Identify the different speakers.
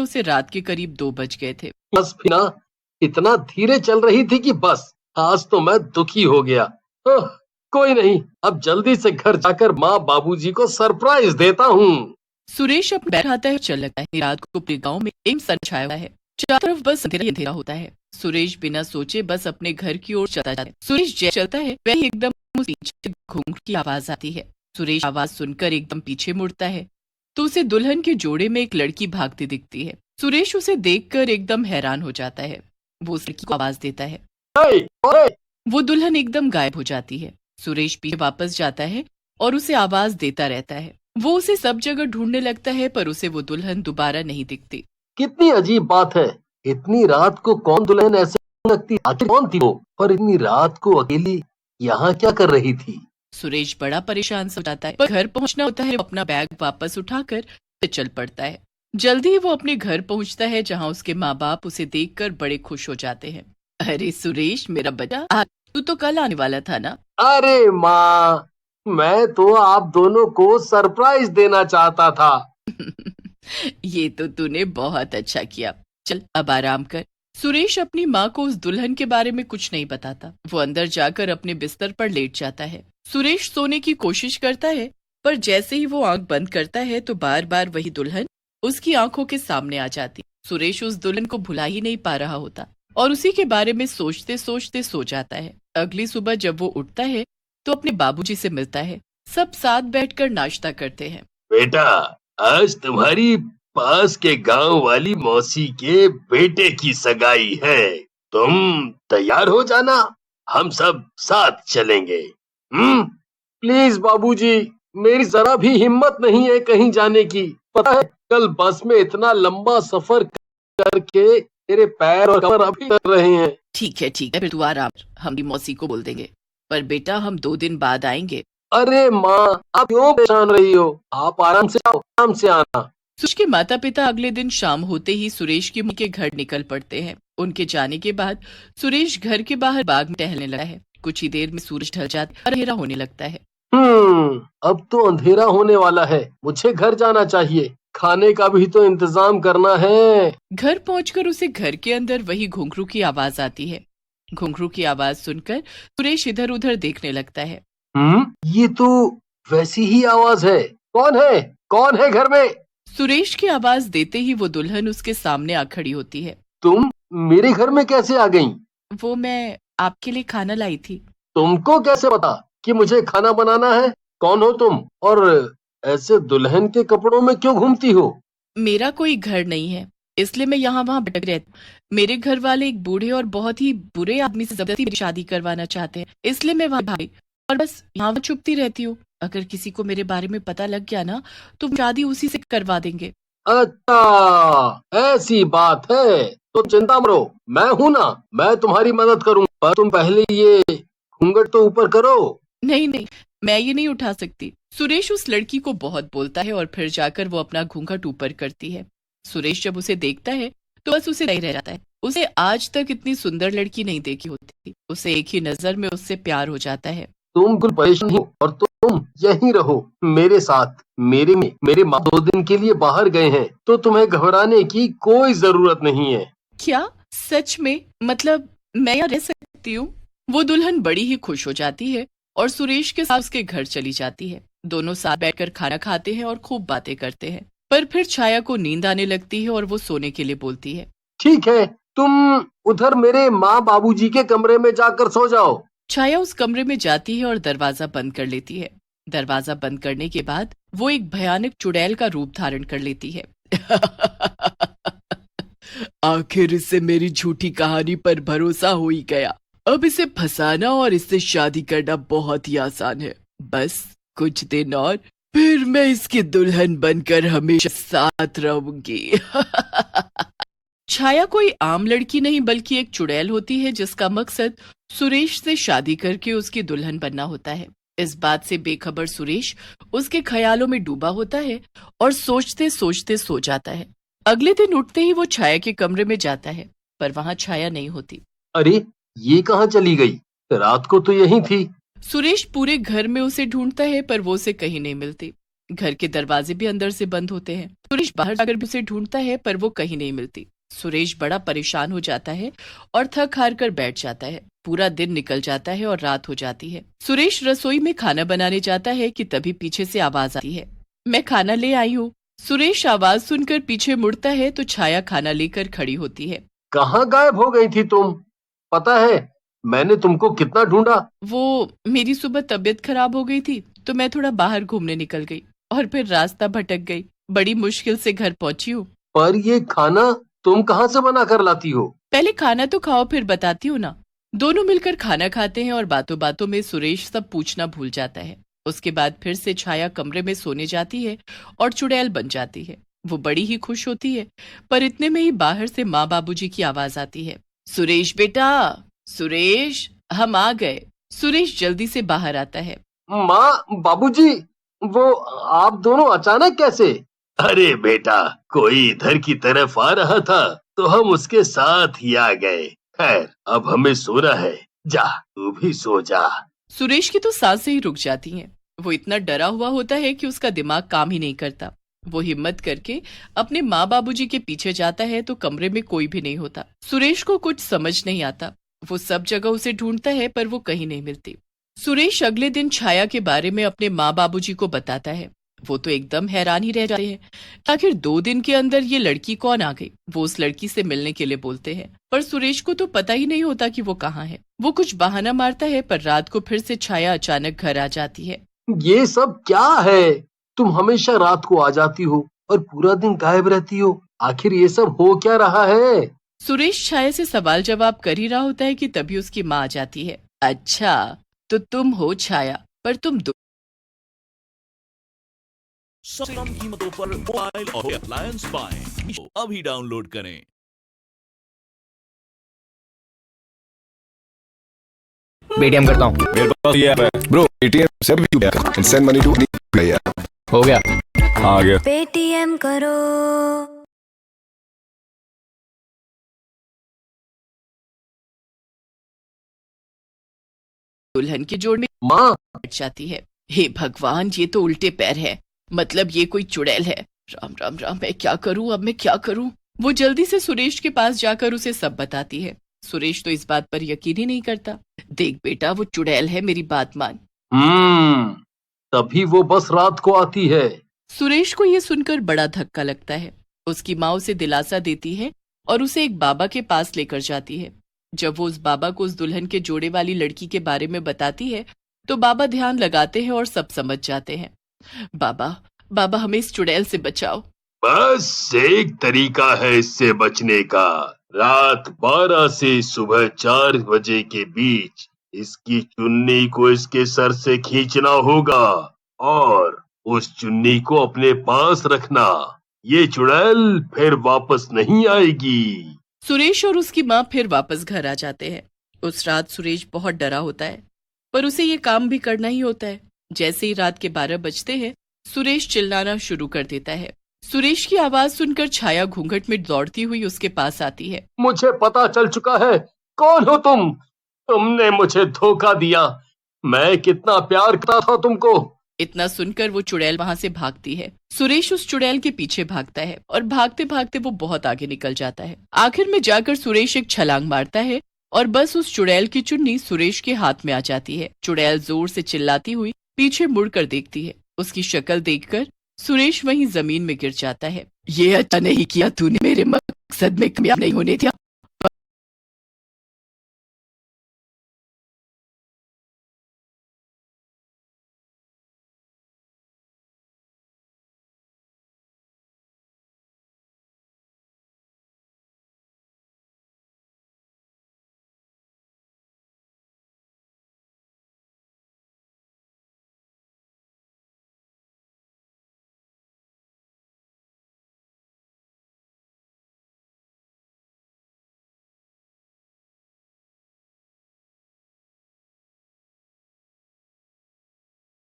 Speaker 1: उसे रात के करीब 2 बज गए थे।
Speaker 2: बस भी ना, इतना धीरे चल रही थी कि बस आज तो मैं दुखी हो गया। ओह, कोई नहीं, अब जल्दी से घर जाकर माँ बाबूजी को सरप्राइज देता हूँ।
Speaker 1: सुरेश अब बैठ आता है, चल लगता है। रात को पूरे गांव में एक सन छाया हुआ है, चारों तरफ बस अंधेरा ही अंधेरा होता है। सुरेश बिना सोचे बस अपने घर की ओर चलता जाता है। सुरेश जैसे चलता है वही एकदम पीछे घुंघरू की आवाज आती है। सुरेश आवाज सुनकर एकदम पीछे मुड़ता है तो उसे दुल्हन के जोड़े में एक लड़की भागती दिखती है। सुरेश उसे देखकर एकदम हैरान हो जाता है। वो उस लड़की को आवाज देता है। वो दुल्हन एकदम गायब हो जाती है। सुरेश पीछे वापस जाता है और उसे आवाज देता रहता है। वो उसे सब जगह ढूंढने लगता है पर उसे वो दुल्हन दोबारा नहीं दिखती।
Speaker 2: कितनी अजीब बात है, इतनी रात को कौन दुल्हन ऐसे लगती, आखिर कौन थी वो, और इतनी रात को अकेली यहाँ क्या कर रही थी?
Speaker 1: सुरेश बड़ा परेशान हो जाता है, पर घर पहुंचना होता है। अपना बैग वापस उठाकर चल पड़ता है। जल्दी ही वो अपने घर पहुंचता है जहां उसके माँ बाप उसे देखकर बड़े खुश हो जाते हैं। अरे सुरेश मेरा बेटा, तू तो कल आने वाला था ना?
Speaker 2: अरे माँ, मैं तो आप दोनों को सरप्राइज देना चाहता था।
Speaker 1: ये तो तूने बहुत अच्छा किया। चल अब आराम कर। सुरेश अपनी माँ को उस दुल्हन के बारे में कुछ नहीं बताता। वो अंदर जाकर अपने बिस्तर पर लेट जाता है। सुरेश सोने की कोशिश करता है पर जैसे ही वो आंख बंद करता है तो बार बार वही दुल्हन उसकी आंखों के सामने आ जाती। सुरेश उस दुल्हन को भुला ही नहीं पा रहा होता और उसी के बारे में सोचते सोचते सो जाता है। अगली सुबह जब वो उठता है तो अपने बाबूजी से मिलता है। सब साथ बैठकर नाश्ता करते हैं।
Speaker 2: बेटा, आज तुम्हारी पास के गांव वाली मौसी के बेटे की सगाई है, तुम तैयार हो जाना, हम सब साथ चलेंगे। प्लीज बाबूजी, मेरी जरा भी हिम्मत नहीं है कहीं जाने की। पता है, कल बस में इतना लंबा सफर करके मेरे पैर और कमर अभी कर रहे हैं।
Speaker 1: ठीक है फिर तू आराम कर, हम भी मौसी को बोल देंगे। पर बेटा हम 2 दिन बाद आएंगे।
Speaker 2: अरे माँ, आप क्यों परेशान रही हो, आप आराम से आओ, आराम से आना।
Speaker 1: सुरेश के माता पिता अगले दिन शाम होते ही सुरेश की मम्मी के घर निकल पड़ते हैं। उनके जाने के बाद सुरेश घर के बाहर बाग में टहलने लगा है। कुछ ही देर में सूरज ढल जाता है और अंधेरा होने लगता है।
Speaker 2: अब तो अंधेरा होने वाला है, मुझे घर जाना चाहिए, खाने का भी तो इंतजाम करना है।
Speaker 1: घर पहुंचकर उसे घर के अंदर वही घुंघरू की आवाज आती है। घुंघरू की आवाज सुनकर सुरेश इधर उधर देखने लगता है।
Speaker 2: ये तो वैसी ही आवाज है। कौन है घर में?
Speaker 1: सुरेश की आवाज देते ही वो दुल्हन उसके सामने आ खड़ी होती है।
Speaker 2: तुम मेरे घर में कैसे आ गई?
Speaker 1: वो मैं आपके लिए खाना लाई थी।
Speaker 2: तुमको कैसे पता कि मुझे खाना बनाना है? कौन हो तुम, और ऐसे दुल्हन के कपड़ों में क्यों घूमती हो?
Speaker 1: मेरा कोई घर नहीं है, इसलिए मैं यहाँ वहाँ भटक रहती हूँ। मेरे घर वाले एक बूढ़े और बहुत ही बुरे आदमी से जबरदस्ती मेरी शादी करवाना चाहते हैं, इसलिए मैं वहाँ भागी और बस यहाँ छुपती रहती हूँ। अगर किसी को मेरे बारे में पता लग गया ना तो शादी उसी से करवा देंगे।
Speaker 2: अच्छा, ऐसी बात है, तो चिंता मत करो, मैं हूँ ना, मैं तुम्हारी मदद करूँगा, पर तुम पहले ये घूंघट तो ऊपर करो।
Speaker 1: नहीं, मैं ये नहीं उठा सकती। सुरेश उस लड़की को बहुत बोलता है और फिर जाकर वो अपना घूंघट ऊपर करती है। सुरेश जब उसे देखता है तो बस उसे नहीं रह जाता है। उसे आज तक इतनी सुंदर लड़की नहीं देखी होती। उसे एक ही नजर में उससे प्यार हो जाता है।
Speaker 2: तुम बिल्कुल परेशान नहीं हो और तुम यहीं रहो मेरे साथ। मेरे माँ 2 दिन के लिए बाहर गए हैं, तो तुम्हें घबराने की कोई जरूरत नहीं है।
Speaker 1: क्या सच में? मतलब मैं यहाँ रह सकती हूँ? वो दुल्हन बड़ी ही खुश हो जाती है और सुरेश के साथ उसके घर चली जाती है। दोनों साथ बैठकर खाना खाते हैं और खूब बातें करते हैं। पर फिर छाया को नींद आने लगती है और वो सोने के लिए बोलती है।
Speaker 2: ठीक है, तुम उधर मेरे माँ बाबूजी के कमरे में जाकर सो जाओ।
Speaker 1: छाया उस कमरे में जाती है और दरवाजा बंद कर लेती है। दरवाजा बंद करने के बाद वो एक भयानक चुड़ैल का रूप धारण कर लेती है। आखिर इसे मेरी झूठी कहानी पर भरोसा हो ही गया। अब इसे फंसाना और इससे शादी करना बहुत ही आसान है। बस कुछ दिन और फिर मैं इसकी दुल्हन बनकर हमेशा साथ रहूंगी। छाया कोई आम लड़की नहीं बल्कि एक चुड़ैल होती है जिसका मकसद सुरेश से शादी करके उसकी दुल्हन बनना होता है। इस बात से बेखबर सुरेश उसके ख्यालों में डूबा होता है और सोचते सोचते सो जाता है। अगले दिन उठते ही वो छाया के कमरे में जाता है पर वहां छाया नहीं होती।
Speaker 2: अरे, ये कहाँ चली गई? रात को तो यहीं थी।
Speaker 1: सुरेश पूरे घर में उसे ढूंढता है पर वो उसे कहीं नहीं मिलती। घर के दरवाजे भी अंदर से बंद होते हैं। सुरेश बाहर जाकर भी उसे ढूंढता है पर वो कहीं नहीं मिलती। सुरेश बड़ा परेशान हो जाता है और थक हार कर बैठ जाता है। पूरा दिन निकल जाता है और रात हो जाती है। सुरेश रसोई में खाना बनाने जाता है कि तभी पीछे से आवाज आती है, मैं खाना ले आई हूँ। सुरेश आवाज सुनकर पीछे मुड़ता है तो छाया खाना लेकर खड़ी होती है।
Speaker 2: कहाँ गायब हो गई थी तुम? पता है मैंने तुमको कितना ढूंढा।
Speaker 1: वो मेरी सुबह तबीयत खराब हो गई थी तो मैं थोड़ा बाहर घूमने निकल गई और फिर रास्ता भटक गई। बड़ी मुश्किल से घर पहुंची हूँ।
Speaker 2: पर ये खाना तुम कहाँ से बना कर लाती हो?
Speaker 1: पहले खाना तो खाओ फिर बताती हूँ ना। दोनों मिलकर खाना खाते हैं और बातों बातों में सुरेश सब पूछना भूल जाता है। उसके बाद फिर से छाया कमरे में सोने जाती है और चुड़ैल बन जाती है। वो बड़ी ही खुश होती है पर इतने में ही बाहर से माँ बाबूजी की आवाज आती है, सुरेश बेटा, सुरेश हम आ गए। सुरेश जल्दी से बाहर आता है।
Speaker 2: माँ, बाबूजी, वो आप दोनों अचानक कैसे? अरे बेटा, कोई इधर की तरफ आ रहा था तो हम उसके साथ ही आ गए। खैर अब हमें सोना है, जा तू भी सो जा।
Speaker 1: सुरेश की तो सांसें ही रुक जाती हैं। वो इतना डरा हुआ होता है कि उसका दिमाग काम ही नहीं करता। वो हिम्मत करके अपने माँ बाबूजी के पीछे जाता है तो कमरे में कोई भी नहीं होता। सुरेश को कुछ समझ नहीं आता। वो सब जगह उसे ढूंढता है पर वो कहीं नहीं मिलती। सुरेश अगले दिन छाया के बारे में अपने माँ बाबूजी को बताता है। वो तो एकदम हैरान ही रह जाते हैं। आखिर 2 दिन के अंदर ये लड़की कौन आ गई? वो उस लड़की से मिलने के लिए बोलते हैं पर सुरेश को तो पता ही नहीं होता कि वो कहाँ है। वो कुछ बहाना मारता है पर रात को फिर से छाया अचानक घर आ जाती है।
Speaker 2: ये सब क्या है? तुम हमेशा रात को आ जाती हो और पूरा दिन गायब रहती हो। आखिर ये सब हो क्या रहा है?
Speaker 1: सुरेश छाया से सवाल जवाब कर ही रहा होता है कि तभी उसकी माँ आ जाती है। अच्छा तो तुम हो छाया, पर तुम
Speaker 3: सबसे कम कीमतों पर मोबाइल और अप्लायंस पाएं। अभी डाउनलोड करें।
Speaker 4: पेटीएम करता हूँ।
Speaker 5: मेरे पास ये ऐप है ब्रो, पेटीएम से भी and send money to any player.
Speaker 4: हो गया,
Speaker 5: आ गया।
Speaker 6: पेटीएम करो।
Speaker 1: दुल्हन की जोड़ में
Speaker 2: माँ,
Speaker 1: बैठ जाती है। हे भगवान, ये तो उल्टे पैर है। मतलब ये कोई चुड़ैल है। राम राम राम, मैं क्या करूं, अब मैं क्या करूं? वो जल्दी से सुरेश के पास जाकर उसे सब बताती है। सुरेश तो इस बात पर यकीन ही नहीं करता। देख बेटा, वो चुड़ैल है, मेरी बात मान।
Speaker 2: तभी वो बस रात को आती है।
Speaker 1: सुरेश को ये सुनकर बड़ा धक्का लगता है। उसकी माँ उसे दिलासा देती है और उसे एक बाबा के पास लेकर जाती है। जब वो उस बाबा को उस दुल्हन के जोड़े वाली लड़की के बारे में बताती है तो बाबा ध्यान लगाते हैं और सब समझ जाते हैं। बाबा, बाबा हमें इस चुड़ैल से बचाओ।
Speaker 2: बस एक तरीका है इससे बचने का। रात 12 से सुबह 4 बजे के बीच इसकी चुन्नी को इसके सर से खींचना होगा और उस चुन्नी को अपने पास रखना। ये चुड़ैल फिर वापस नहीं आएगी।
Speaker 1: सुरेश और उसकी माँ फिर वापस घर आ जाते हैं। उस रात सुरेश बहुत डरा होता है पर उसे ये काम भी करना ही होता है। जैसे ही रात के 12 बजते हैं सुरेश चिल्लाना शुरू कर देता है। सुरेश की आवाज सुनकर छाया घूंघट में दौड़ती हुई उसके पास आती है।
Speaker 2: मुझे पता चल चुका है, कौन हो तुम? तुमने मुझे धोखा दिया। मैं कितना प्यार करता था तुमको।
Speaker 1: इतना सुनकर वो चुड़ैल वहां से भागती है। सुरेश उस चुड़ैल के पीछे भागता है और भागते भागते वो बहुत आगे निकल जाता है। आखिर में जाकर सुरेश एक छलांग मारता है और बस उस चुड़ैल की चुन्नी सुरेश के हाथ में आ जाती है। चुड़ैल जोर से चिल्लाती हुई पीछे मुड़कर देखती है। उसकी शक्ल देखकर सुरेश वहीं जमीन में गिर जाता है। ये अच्छा नहीं किया तूने, मेरे मकसद में कामयाब नहीं होने दिया।